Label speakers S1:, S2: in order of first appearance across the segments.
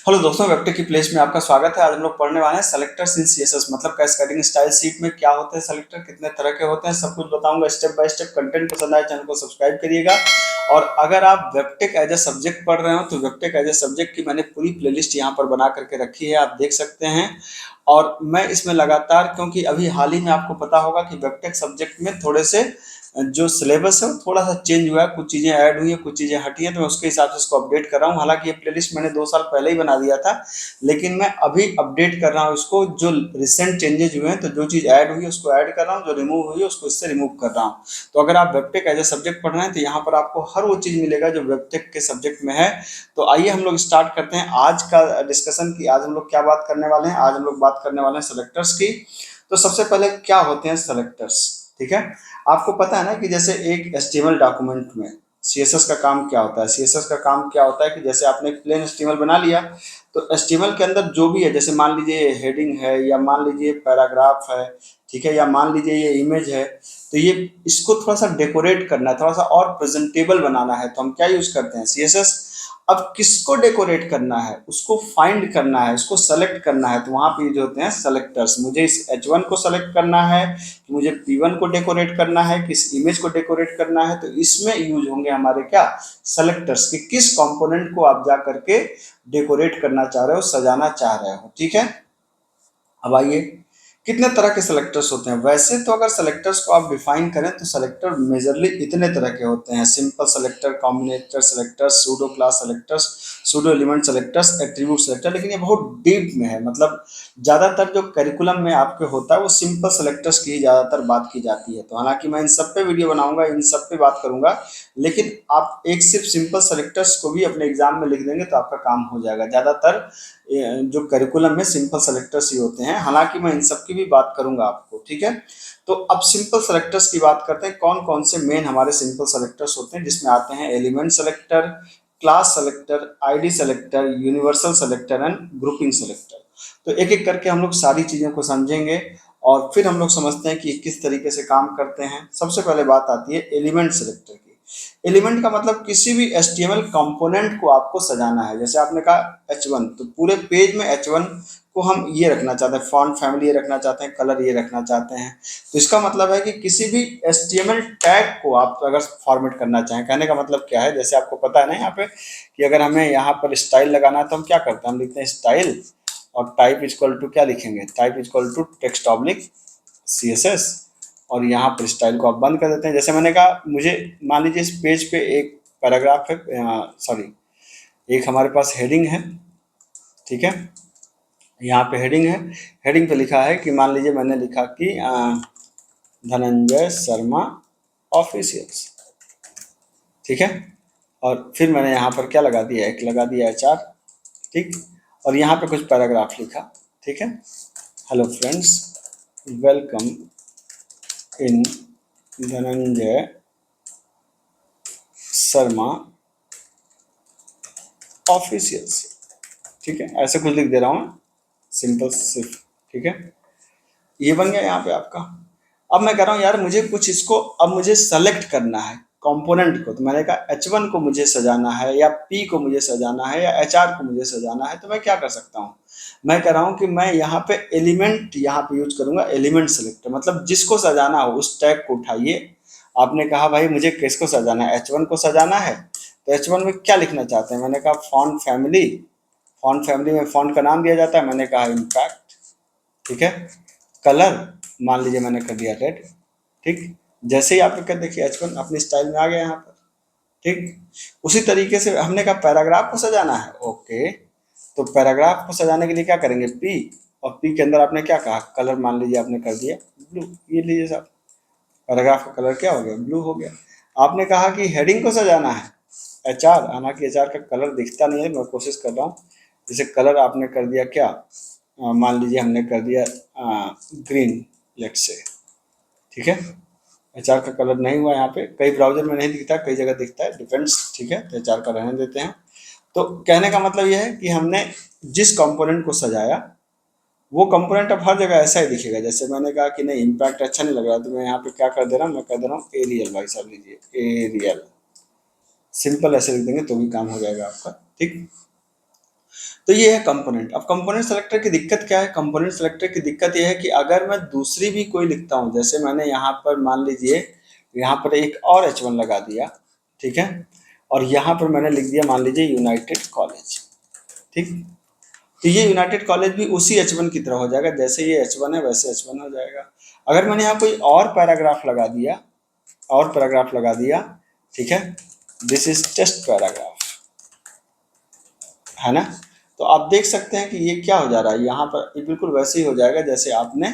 S1: Hello दोस्तों, वेबटेक की place में आपका स्वागत है। आज हम लोग पढ़ने वाले हैं सेलेक्टर्स इन सीएसएस, मतलब कैस्केडिंग स्टाइल शीट में क्या होते हैं, सेलेक्टर कितने तरह के होते हैं, सब कुछ बताऊंगा स्टेप बाय स्टेप। कंटेंट पसंद आए चैनल को सब्सक्राइब करिएगा। और अगर आप वेबटेक एज ए सब्जेक्ट पढ़ रहे हो तो वेबटेक एज ए सब्जेक्ट की मैंने पूरी प्लेलिस्ट यहाँ पर बना करके रखी है, आप देख सकते हैं। और मैं इसमें लगातार, क्योंकि अभी हाल ही में आपको पता होगा कि वेबटेक सब्जेक्ट में थोड़े से जो सिलेबस है वो थोड़ा सा चेंज हुआ है, कुछ चीज़ें ऐड हुई हैं, कुछ चीज़ें हटी हैं, तो मैं उसके हिसाब से इसको अपडेट कर रहा हूँ। हालांकि ये प्लेलिस्ट मैंने 2 साल पहले ही बना दिया था, लेकिन मैं अभी अपडेट कर रहा हूँ इसको। जो रिसेंट चेंजेज हुए हैं, तो जो चीज़ ऐड हुई है उसको ऐड कर रहा हूँ, जो रिमूव हुई है उसको इससे रिमूव कर रहा हूँ। तो अगर आप वेबटेक एज ए सब्जेक्ट पढ़ रहे हैं तो यहाँ पर आपको हर वो चीज़ मिलेगा जो वेबटेक के सब्जेक्ट में है। तो आइए हम लोग स्टार्ट करते हैं आज का डिस्कशन की। आज हम लोग क्या बात करने वाले हैं? आज हम लोग बात करने वाले हैं सेलेक्टर्स की। तो सबसे पहले क्या होते हैं सेलेक्टर्स, ठीक है। आपको पता है ना कि जैसे एक एचटीएमएल डॉक्यूमेंट में सीएसएस का काम क्या होता है। सीएसएस का काम क्या होता है कि जैसे आपने एक प्लेन एचटीएमएल बना लिया, तो एचटीएमएल के अंदर जो भी है, जैसे मान लीजिए हेडिंग है, या मान लीजिए पैराग्राफ है, ठीक है, या मान लीजिए ये इमेज है, तो ये इसको थोड़ा सा डेकोरेट करना है, थोड़ा सा और प्रेजेंटेबल बनाना है, तो हम क्या यूज करते हैं? सीएसएस। अब किसको डेकोरेट करना है, उसको फाइंड करना है, उसको सेलेक्ट करना है, तो वहां पे यूज होते हैं सेलेक्टर्स। मुझे इस H1 को सेलेक्ट करना है, कि मुझे P1 को डेकोरेट करना है, किस इमेज को डेकोरेट करना है, तो इसमें यूज होंगे हमारे क्या? सेलेक्टर्स। कि किस कंपोनेंट को आप जा करके डेकोरेट करना चाह रहे हो, सजाना चाह रहे हो, ठीक है। अब आइए, कितने तरह के सेलेक्टर्स होते हैं? वैसे तो अगर सेलेक्टर्स को आप डिफाइन करें तो सेलेक्टर मेजरली इतने तरह के होते हैं: simple selector, combinator selector, pseudo class selectors, pseudo element selectors, attribute selector. लेकिन ये बहुत डीप में है, मतलब ज़्यादातर जो करिकुलम में आपके होता है वो सिंपल सेलेक्टर्स की ही ज़्यादातर बात की जाती है। तो हालांकि मैं इन सब पे वीडियो बनाऊंगा, इन सब पे बात करूंगा, लेकिन आप एक सिर्फ सिंपल सेलेक्टर्स को भी अपने एग्जाम में लिख देंगे तो आपका काम हो जाएगा। ज़्यादातर जो करिकुलम में सिंपल सेलेक्टर्स ही होते हैं, हालांकि मैं इन सब की भी बात करूंगा आपको, ठीक है। तो अब सिंपल सेलेक्टर्स की बात करते हैं। कौन कौन से मेन हमारे सिंपल सेलेक्टर्स होते हैं, जिसमें आते हैं element selector, class selector, ID selector, universal selector and grouping selector. तो एक एक करके हम लोग सारी चीज़ों को समझेंगे और फिर हम लोग समझते हैं कि किस तरीके से काम करते हैं। सबसे पहले बात आती है एलिमेंट सेलेक्टर की। एलिमेंट का मतलब किसी भी एचटीएमएल कंपोनेंट को आपको सजाना है। जैसे आपने कहा H1, तो पूरे पेज में H1 को हम ये रखना चाहते हैं, फॉन्ट फैमिली ये रखना चाहते हैं, कलर ये रखना चाहते हैं। तो इसका मतलब है कि किसी भी एचटीएमएल टैग को आप अगर फॉर्मेट करना चाहें, कहने का मतलब क्या है, जैसे आपको पता है ना यहाँ पे कि अगर हमें यहाँ पर स्टाइल लगाना है तो हम क्या करते हैं? हम लिखते हैं स्टाइल और टाइप इक्वल टू क्या लिखेंगे? Type equal to text oblique CSS। और यहाँ पर स्टाइल को आप बंद कर देते हैं। जैसे मैंने कहा, मुझे मान लीजिए इस पेज पे एक पैराग्राफ है, सॉरी, एक हमारे पास हेडिंग है, ठीक है। यहाँ पे हेडिंग है, हेडिंग पे लिखा है कि मान लीजिए मैंने लिखा कि धनंजय शर्मा ऑफिशियल्स, ठीक है। और फिर मैंने यहाँ पर क्या लगा दिया? एक लगा दिया HR, ठीक। और यहाँ पे कुछ पैराग्राफ लिखा, ठीक है। Hello friends, welcome in Dhananjay Sharma officials, ठीक है। ऐसे कुछ लिख दे रहा हूँ, सिंपल सिर्फ, ठीक है। ये बन गया यहाँ पे आपका। अब मैं कह रहा हूँ यार, मुझे कुछ इसको अब मुझे सेलेक्ट करना है कंपोनेंट को। तो मैंने कहा H1 को मुझे सजाना है, या P को मुझे सजाना है, या HR को मुझे सजाना है, तो मैं क्या कर सकता हूँ? मैं कह रहा हूँ कि मैं यहाँ पे एलिमेंट यहाँ पे यूज करूंगा, एलिमेंट सेलेक्टर। मतलब जिसको सजाना हो उस टैग को उठाइए। आपने कहा भाई मुझे किसको सजाना है? H1 को सजाना है, तो H1 में क्या लिखना चाहते हैं? मैंने कहा फॉन्ट फैमिली। फॉन्ट फैमिली में फॉन्ट का नाम दिया जाता है, मैंने कहा इम्पैक्ट, ठीक है। कलर मान लीजिए मैंने कर दिया रेड, ठीक। जैसे ही आप कर देखिए H1 अपने स्टाइल में आ गया यहाँ पर, ठीक। उसी तरीके से हमने कहा पैराग्राफ को सजाना है, ओके। तो पैराग्राफ को सजाने के लिए क्या करेंगे? P, और P के अंदर आपने क्या कहा? कलर मान लीजिए आपने कर दिया ब्लू। ये लीजिए साहब, पैराग्राफ का कलर क्या हो गया? ब्लू हो गया। आपने कहा कि हेडिंग को सजाना है HR, हालांकि HR का कलर दिखता नहीं है, मैं कोशिश कर रहा हूँ। जैसे कलर आपने कर दिया क्या? मान लीजिए हमने कर दिया ग्रीन, लेट से, ठीक है। HR का कलर नहीं हुआ यहाँ पे, कई ब्राउजर में नहीं दिखता, कई जगह दिखता है, डिपेंड्स, ठीक है। तो HR का रहने देते हैं। तो कहने का मतलब यह है कि हमने जिस कंपोनेंट को सजाया वो कंपोनेंट अब हर जगह ऐसा ही दिखेगा। जैसे मैंने कहा कि नहीं इम्पैक्ट अच्छा नहीं लग रहा, तो मैं यहाँ पे क्या कर दे रहा हूँ? मैं कर दे रहा हूँ एरियल। भाई साहब लीजिए एरियल, सिंपल ऐसे लिख देंगे तो भी काम हो जाएगा आपका, ठीक। तो ये है कंपोनेंट। अब कंपोनेंट सेलेक्टर की दिक्कत क्या है? कंपोनेंट सेलेक्टर की दिक्कत ये है कि अगर मैं दूसरी भी कोई लिखता हूँ, जैसे मैंने यहाँ पर मान लीजिए यहाँ पर एक और H1 लगा दिया, ठीक है, और यहाँ पर मैंने लिख दिया मान लीजिए यूनाइटेड कॉलेज, ठीक, तो ये यूनाइटेड कॉलेज भी उसी H1 की तरह हो जाएगा, जैसे ये H1 है वैसे H1 हो जाएगा। अगर मैंने यहाँ कोई और पैराग्राफ लगा दिया, ठीक है, दिस इज टेस्ट पैराग्राफ, है ना, तो आप देख सकते हैं कि ये क्या हो जा रहा है, यहाँ पर ये बिल्कुल वैसे ही हो जाएगा जैसे आपने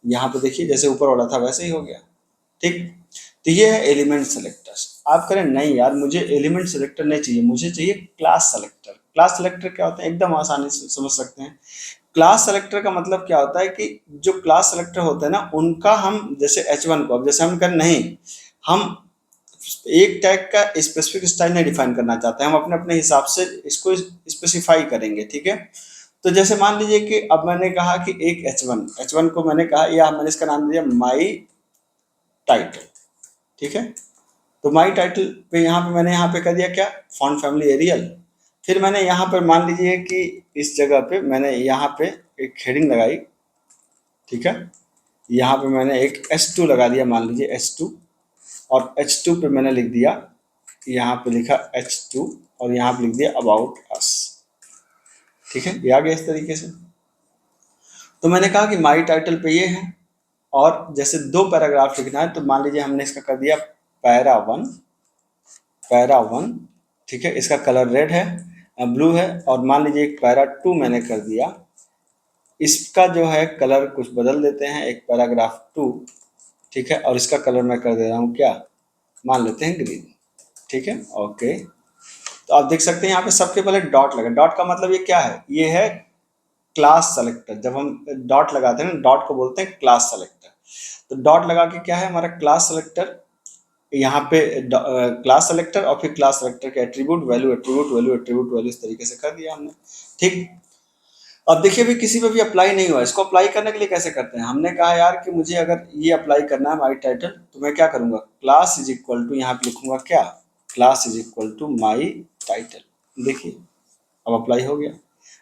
S1: यहाँ पे देखिए जैसे ऊपर वाला था वैसे ही हो गया, ठीक। तो ये है एलिमेंट सेलेक्टर्स। आप करें नहीं यार मुझे एलिमेंट सेलेक्टर नहीं चाहिए, मुझे चाहिए क्लास सेलेक्टर। क्लास सेलेक्टर क्या होता है? एकदम आसानी से समझ सकते हैं। क्लास सेलेक्टर का मतलब क्या होता है कि जो क्लास सेलेक्टर होते हैं ना, उनका हम जैसे H1 को, अब जैसे हम करें नहीं, हम एक टैग का स्पेसिफिक स्टाइल नहीं डिफाइन करना चाहते हैं, हम अपने अपने हिसाब से इसको स्पेसिफाई करेंगे, ठीक है। तो जैसे मान लीजिए कि अब मैंने कहा कि एक H1 को मैंने कहा, या मैंने इसका नाम दिया माई टाइटल, ठीक है। तो माई टाइटल पे मैंने यहाँ पे कर दिया क्या, फॉन्ट फैमिली एरियल। फिर मैंने यहाँ पर मान लीजिए कि इस जगह पे मैंने यहाँ पे एक हेडिंग लगाई, ठीक है, यहाँ पे मैंने एक H2 लगा दिया, मान लीजिए H2, और H2 पे मैंने लिख दिया, यहाँ पे लिखा H2 और यहाँ पे लिख दिया अबाउट अस, ठीक है, ये आ गया इस तरीके से। तो मैंने कहा कि माई टाइटल पे ये है, और जैसे दो पैराग्राफ लिखना है तो मान लीजिए हमने इसका कर दिया पैरा वन, ठीक है, इसका कलर रेड है, ब्लू है, और मान लीजिए एक पैरा 2 मैंने कर दिया, इसका जो है कलर कुछ बदल देते हैं, एक पैराग्राफ 2, ठीक है, और इसका कलर मैं कर दे रहा हूँ क्या, मान लेते हैं ग्रीन, ठीक है, ओके। तो आप देख सकते हैं यहाँ पे सबके पहले डॉट लगा। डॉट का मतलब ये क्या है, ये है क्लास सेलेक्टर। जब हम डॉट लगाते हैं ना, डॉट को बोलते हैं क्लास सेलेक्टर। तो डॉट लगा के क्या है हमारा क्लास सेलेक्टर, यहाँ पे क्लास सेलेक्टर, और फिर क्लास सेलेक्टर के attribute value attribute value attribute value इस तरीके से कर दिया हमने, ठीक। अब देखिए भी किसी पे भी अप्लाई नहीं हुआ, इसको अप्लाई करने के लिए कैसे करते हैं, हमने कहा यार कि मुझे अगर ये अप्लाई करना है माई टाइटल, तो मैं क्या करूंगा, क्लास इज इक्वल टू, यहाँ पे लिखूंगा क्या, class is equal to my title. देखिए अब अप्लाई हो गया।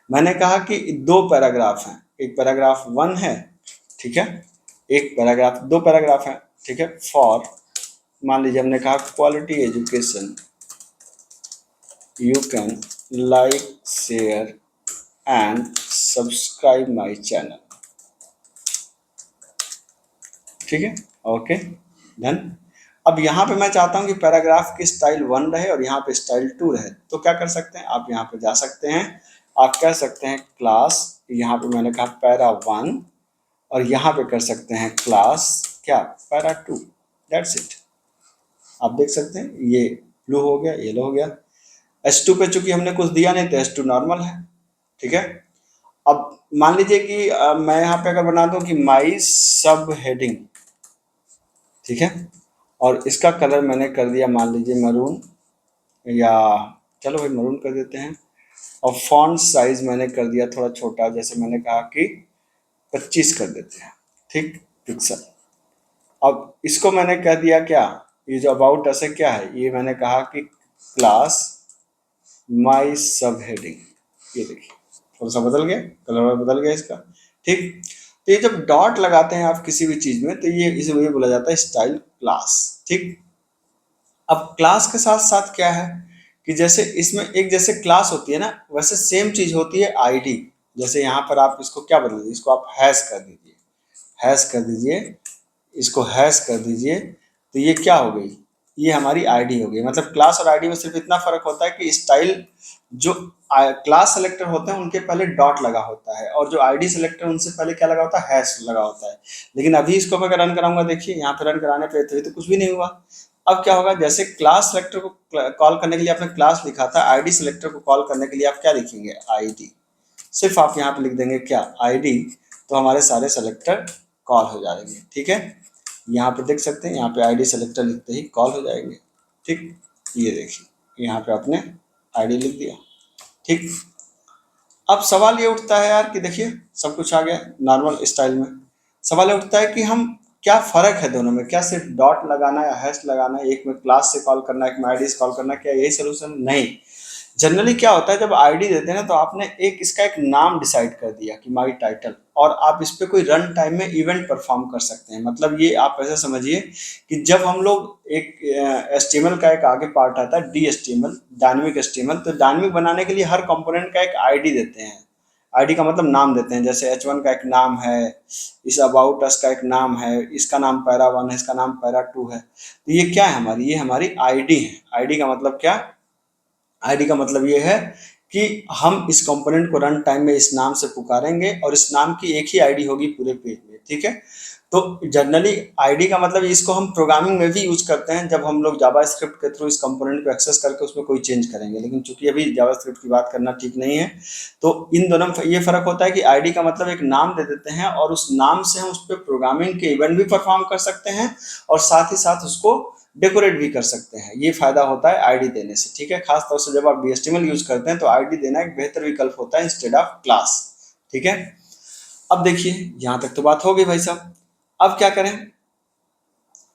S1: मैंने कहा कि दो पैराग्राफ हैं, एक पैराग्राफ 1 है, ठीक है, एक पैराग्राफ, दो पैराग्राफ है, ठीक है, फॉर मान लीजिए हमने कहा quality education, you can like share and subscribe my channel, ठीक है, ओके डन। अब यहाँ पे मैं चाहता हूँ कि पैराग्राफ की स्टाइल 1 रहे और यहाँ पे स्टाइल 2 रहे, तो क्या कर सकते हैं, आप यहाँ पे जा सकते हैं, आप कह सकते हैं क्लास, यहाँ पे मैंने कहा पैरा 1, और यहाँ पे कर सकते हैं क्लास क्या, पैरा 2, दैट्स इट। आप देख सकते हैं ये ब्लू हो गया, येलो हो गया। H2 पे चूंकि हमने कुछ दिया नहीं तो H2 नॉर्मल है, ठीक है। अब मान लीजिए कि मैं यहाँ पे अगर बना दूं कि माई सब हेडिंग, ठीक है, और इसका कलर मैंने कर दिया मान लीजिए मरून, या चलो भाई मरून कर देते हैं, और फॉन्ट साइज मैंने कर दिया थोड़ा छोटा, जैसे मैंने कहा कि 25 कर देते हैं, ठीक, पिक्सल। अब इसको मैंने कह दिया क्या, ये जो अबाउट अस है क्या है, ये मैंने कहा कि क्लास माई सब हेडिंग, ये देखिए थोड़ा सा बदल गया, कलर बदल गया इसका, ठीक। तो ये जब डॉट लगाते हैं आप किसी भी चीज में, तो ये इसे वही बोला जाता है स्टाइल क्लास, ठीक। अब क्लास के साथ साथ क्या है कि जैसे इसमें एक जैसे क्लास होती है ना, वैसे सेम चीज होती है आईडी। जैसे यहाँ पर आप इसको क्या बदल दीजिए, इसको आप हैश कर दीजिए, हैश कर दीजिए, इसको हैश कर दीजिए, तो ये क्या हो गई, ये हमारी आईडी हो गई। मतलब क्लास और आईडी में सिर्फ इतना फर्क होता है कि स्टाइल, जो क्लास सेलेक्टर होते हैं उनके पहले डॉट लगा होता है, और जो आईडी सेलेक्टर उनसे पहले क्या लगा होता है, हैश लगा होता है। लेकिन अभी इसको मैं रन कराऊंगा, देखिए यहाँ पे रन कराने पे तो कुछ भी नहीं हुआ। अब क्या होगा, जैसे क्लास सेलेक्टर को कॉल करने के लिए आपने क्लास लिखा था, आईडी सेलेक्टर को कॉल करने के लिए आप क्या लिखेंगे, आईडी। सिर्फ आप यहाँ पे लिख देंगे क्या, आईडी, तो हमारे सारे सेलेक्टर कॉल हो जाएंगे, ठीक है। यहाँ पे देख सकते हैं, यहाँ पे आईडी सेलेक्टर लिखते ही कॉल हो जाएंगे, ठीक। ये देखिए यहाँ पे आपने आईडी लिख दिया, ठीक। अब सवाल ये उठता है यार कि देखिए सब कुछ आ गया नॉर्मल स्टाइल में। सवाल ये उठता है कि हम क्या फ़र्क है दोनों में, क्या सिर्फ डॉट लगाना या हैश लगाना है, एक में क्लास से कॉल करना है, एक में आईडी से कॉल करना है, क्या यही सोल्यूशन? नहीं, जनरली क्या होता है जब आईडी देते हैं ना, तो आपने इसका एक नाम डिसाइड कर दिया कि माई टाइटल, और आप इस पे कोई रन टाइम में इवेंट परफॉर्म कर सकते हैं। मतलब ये आप ऐसा समझिए कि जब हम लोग एक एचटीएमएल का एक आगे पार्ट आता है डीएचटीएमएल, डायनेमिक एचटीएमएल, तो डायनेमिक बनाने के लिए हर कंपोनेंट का एक आईडी देते हैं। आईडी का मतलब नाम देते हैं, जैसे H1 का एक नाम है, इस अबाउट अस का एक नाम है, इसका नाम पैरा 1 है, इसका नाम पैरा 2 है। तो ये क्या है हमारी, ये हमारी आईडी है। आईडी का मतलब क्या, आईडी का मतलब ये है कि हम इस कंपोनेंट को रन टाइम में इस नाम से पुकारेंगे और इस नाम की एक ही आईडी होगी पूरे पेज में, ठीक है। तो जनरली आईडी का मतलब इसको हम प्रोग्रामिंग में भी यूज करते हैं, जब हम लोग जावास्क्रिप्ट के थ्रू इस कंपोनेंट को एक्सेस करके उसमें कोई चेंज करेंगे, लेकिन चूंकि अभी जावास्क्रिप्ट की बात करना ठीक नहीं है, तो इन दोनों में ये फर्क होता है कि आईडी का मतलब एक नाम दे देते हैं और उस नाम से हम उस पर प्रोग्रामिंग के इवेंट भी परफॉर्म कर सकते हैं और साथ ही साथ उसको डेकोरेट भी कर सकते हैं। ये फायदा होता है आईडी देने से, ठीक है। खास तौर से जब आप बीएचटीएमएल यूज करते हैं तो आईडी देना एक बेहतर विकल्प होता है इंस्टेड ऑफ क्लास, ठीक है। अब देखिए यहां तक तो बात हो गई भाई साहब। अब क्या करें,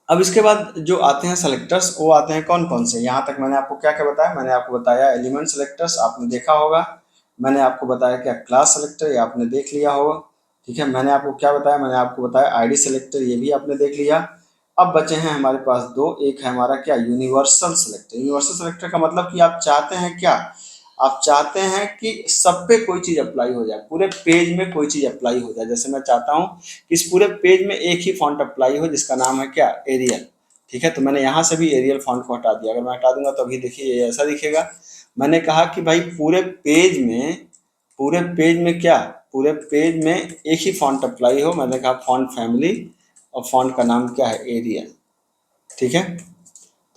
S1: अब इसके बाद जो आते हैं सेलेक्टर्स, वो आते हैं कौन कौन से। यहाँ तक मैंने आपको क्या क्या बताया, मैंने आपको बताया एलिमेंट सेलेक्टर्स, आपने देखा होगा। मैंने आपको बताया क्या क्लास सेलेक्टर, ये आपने देख लिया होगा, ठीक है। मैंने आपको क्या बताया, मैंने आपको बताया आईडी सेलेक्टर, ये भी आपने देख लिया। अब बचे हैं हमारे पास दो, एक है हमारा क्या यूनिवर्सल सेलेक्टर। यूनिवर्सल सेलेक्टर का मतलब कि आप चाहते हैं क्या, आप चाहते हैं कि सब पे कोई चीज अप्लाई हो जाए, पूरे पेज में कोई चीज अप्लाई हो जाए। जैसे मैं चाहता हूं कि इस पूरे पेज में एक ही फॉन्ट अप्लाई हो जिसका नाम है क्या, एरियल, ठीक है। तो मैंने यहाँ से भी एरियल फॉन्ट को हटा दिया। अगर मैं हटा दूंगा तो अभी देखिए ये ऐसा दिखेगा। मैंने कहा कि भाई पूरे पेज में क्या, पूरे पेज में एक ही फॉन्ट अप्लाई हो। मैंने कहा फॉन्ट फैमिली, और फॉन्ट का नाम क्या है, एरियल, ठीक है।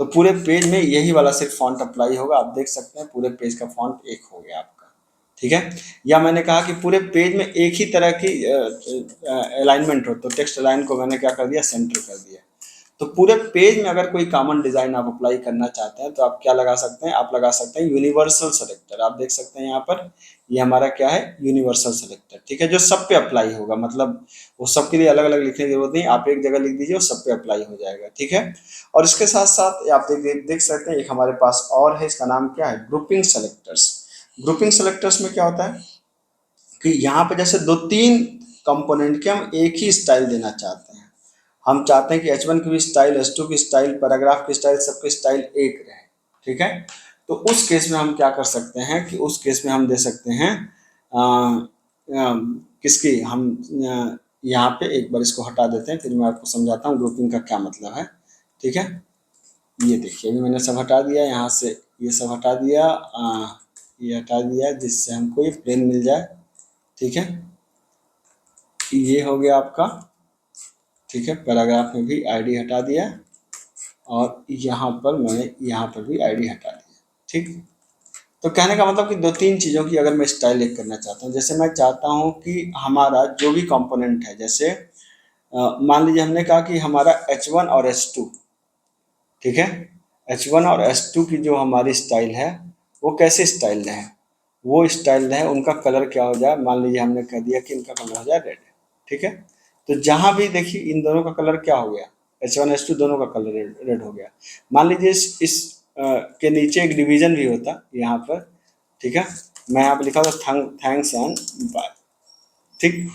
S1: तो पूरे पेज में यही वाला सिर्फ फॉन्ट अप्लाई होगा। आप देख सकते हैं पूरे पेज का फॉन्ट एक हो गया आपका, ठीक है। या मैंने कहा कि पूरे पेज में एक ही तरह की अलाइनमेंट हो, तो टेक्स्ट अलाइन को मैंने क्या कर दिया, सेंटर कर दिया। तो पूरे पेज में अगर कोई कॉमन डिजाइन आप अप्लाई करना चाहते हैं तो आप क्या लगा सकते हैं, आप लगा सकते हैं यूनिवर्सल सेलेक्टर। आप देख सकते हैं यहाँ पर, ये हमारा क्या है, यूनिवर्सल सेलेक्टर, ठीक है, जो सब पे अप्लाई होगा। मतलब वो सबके लिए अलग अलग लिखने की जरूरत नहीं, आप एक जगह लिख दीजिए वो सब पे अप्लाई हो जाएगा, ठीक है। और इसके साथ साथ आप देख सकते हैं एक हमारे पास और है, इसका नाम क्या है, ग्रुपिंग सेलेक्टर्स। ग्रुपिंग सेलेक्टर्स में क्या होता है कि यहाँ पे जैसे दो तीन कंपोनेंट के हम एक ही स्टाइल देना चाहते हैं। हम चाहते हैं कि H1 की भी स्टाइल, H2 की स्टाइल, पैराग्राफ की स्टाइल, सबकी स्टाइल एक रहे, ठीक है। तो उस केस में हम क्या कर सकते हैं कि उस केस में हम दे सकते हैं किसकी, हम यहाँ पे एक बार इसको हटा देते हैं, फिर मैं आपको समझाता हूँ ग्रुपिंग का क्या मतलब है, ठीक है। ये देखिए अभी मैंने सब हटा दिया, यहाँ से ये सब हटा दिया, ये हटा दिया जिससे हमको ये प्लेन मिल जाए, ठीक है। ये हो गया आपका, ठीक है। पैराग्राफ में भी आईडी हटा दिया और यहाँ पर मैंने यहाँ पर भी आईडी हटा दिया, ठीक। तो कहने का मतलब कि दो तीन चीज़ों की अगर मैं स्टाइल एक करना चाहता हूँ, जैसे मैं चाहता हूँ कि हमारा जो भी कंपोनेंट है, जैसे मान लीजिए हमने कहा कि हमारा H1 और H2, ठीक है, H1 और H2 की जो हमारी स्टाइल है वो कैसे स्टाइल है, वो स्टाइल है उनका कलर क्या हो जाए। मान लीजिए हमने कह दिया कि इनका कलर हो जाए रेड, ठीक है। तो जहां भी देखिए इन दोनों का कलर क्या हो गया, H1 H2 दोनों का कलर रेड हो गया। मान लीजिए इस के नीचे एक डिवीजन भी होता यहाँ पर, ठीक है। मैं यहाँ पे लिखा था थैंक्स एंड बाय, ठीक।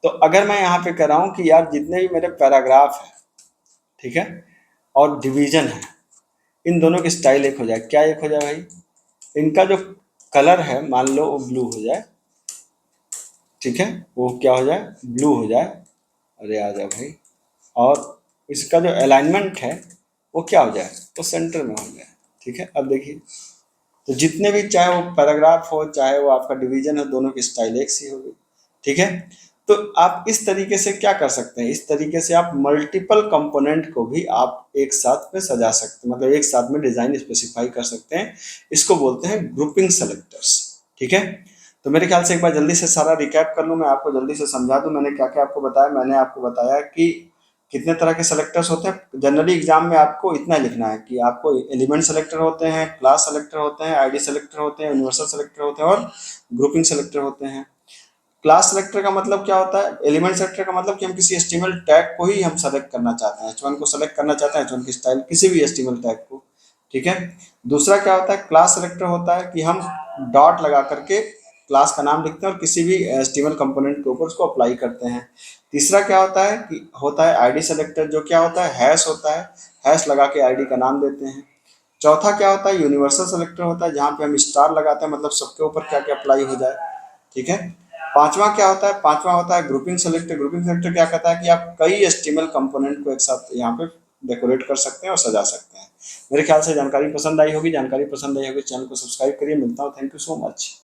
S1: तो अगर मैं यहाँ पे कह रहा हूँ कि यार जितने भी मेरे पैराग्राफ है, ठीक है, और डिवीजन है, इन दोनों की स्टाइल एक हो जाए। क्या एक हो जाए भाई, इनका जो कलर है मान लो वो ब्लू हो जाए, ठीक है, वो क्या हो जाए, ब्लू हो जाए। अरे आ जाओ भाई। और इसका जो अलाइनमेंट है वो क्या हो जाए, वो सेंटर में हो जाए, ठीक है। अब देखिए तो जितने भी, चाहे वो पैराग्राफ हो चाहे वो आपका डिवीजन हो, दोनों की स्टाइल एक सी होगी, ठीक है। तो आप इस तरीके से क्या कर सकते हैं, इस तरीके से आप मल्टीपल कंपोनेंट को भी आप एक साथ में सजा सकते हैं, मतलब एक साथ में डिजाइन स्पेसिफाई कर सकते हैं। इसको बोलते हैं ग्रुपिंग सेलेक्टर्स, ठीक है। तो मेरे ख्याल से एक बार जल्दी से सारा रिकैप कर लूँ, मैं आपको जल्दी से समझा दूं मैंने क्या क्या आपको बताया। मैंने आपको बताया कि कितने तरह के सेलेक्टर्स होते हैं। जनरली एग्जाम में आपको इतना लिखना है कि आपको एलिमेंट सेलेक्टर होते हैं, क्लास सेलेक्टर होते हैं, आईडी सेलेक्टर होते हैं, यूनिवर्सल सेलेक्टर होते हैं और ग्रुपिंग सेलेक्टर होते हैं। क्लास सेलेक्टर का मतलब क्या होता है, एलिमेंट सेलेक्टर का मतलब कि हम किसी एचटीएमएल टैग को ही हम सेलेक्ट करना चाहते हैं, H1 को सेलेक्ट करना चाहते हैं, H1 की स्टाइल, किसी भी एचटीएमएल टैग को, ठीक है। दूसरा क्या होता है, क्लास सेलेक्टर होता है कि हम डॉट लगा करके क्लास का नाम लिखते हैं और किसी भी HTML कंपोनेंट के ऊपर उसको अप्लाई करते हैं। तीसरा क्या होता है कि होता है आईडी सेलेक्टर, जो क्या होता है, हैश होता है, हैश लगा के आईडी का नाम देते हैं। चौथा क्या होता है, यूनिवर्सल सेलेक्टर होता है, जहाँ पे हम स्टार लगाते हैं, मतलब सबके ऊपर क्या क्या अप्लाई हो जाए। ठीक है। पांचवा क्या होता है, पांचवा होता है ग्रुपिंग सेलेक्टर। ग्रुपिंग सेलेक्टर क्या कहता है कि आप कई HTML कंपोनेंट को एक साथ यहाँ पे डेकोरेट कर सकते हैं और सजा सकते हैं। मेरे ख्याल से जानकारी पसंद आई होगी। जानकारी पसंद आई होगी, चैनल को सब्सक्राइब करिए। मिलता हूँ, थैंक यू सो मच।